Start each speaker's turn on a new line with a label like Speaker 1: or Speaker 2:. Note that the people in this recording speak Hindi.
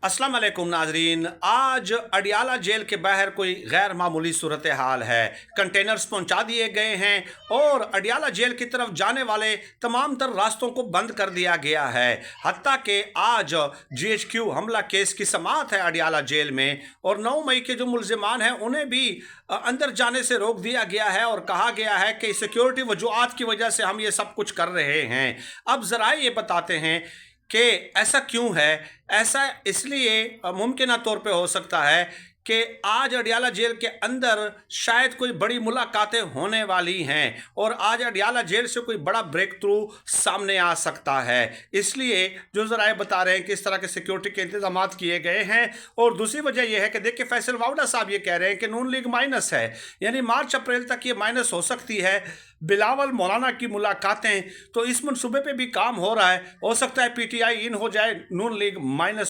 Speaker 1: अस्सलाम वालेकुम नाजरीन। आज अडियाला जेल के बाहर कोई गैर मामूली सूरत हाल है। कंटेनर्स पहुंचा दिए गए हैं और अडियाला जेल की तरफ जाने वाले तमाम तर रास्तों को बंद कर दिया गया है। हत्ता कि आज GHQ हमला केस की समाअत है अडियाला जेल में और 9 मई के जो मुल्जिमान हैं उन्हें भी अंदर जाने से रोक दिया गया है और कहा गया है कि सिक्योरिटी वजूहात की वजह से हम ये सब कुछ कर रहे हैं। अब ज़रा ये बताते हैं कि ऐसा क्यों है। ऐसा इसलिए मुमकिन तौर पे हो सकता है कि आज अडियाला जेल के अंदर शायद कोई बड़ी मुलाकातें होने वाली हैं और आज अडियाला जेल से कोई बड़ा ब्रेक थ्रू सामने आ सकता है। इसलिए जो ज़राए बता रहे हैं कि इस तरह के सिक्योरिटी के इंतजाम किए गए हैं। और दूसरी वजह यह है कि देखिए फैसल वावड़ा साहब ये कह रहे हैं कि नून लीग माइनस है, यानी मार्च अप्रैल तक ये माइनस हो सकती है। बिलावल मौलाना की मुलाकातें, तो इस मनसूबे पे भी काम हो रहा है। हो सकता है PTI इन हो जाए, नून लीग माइनस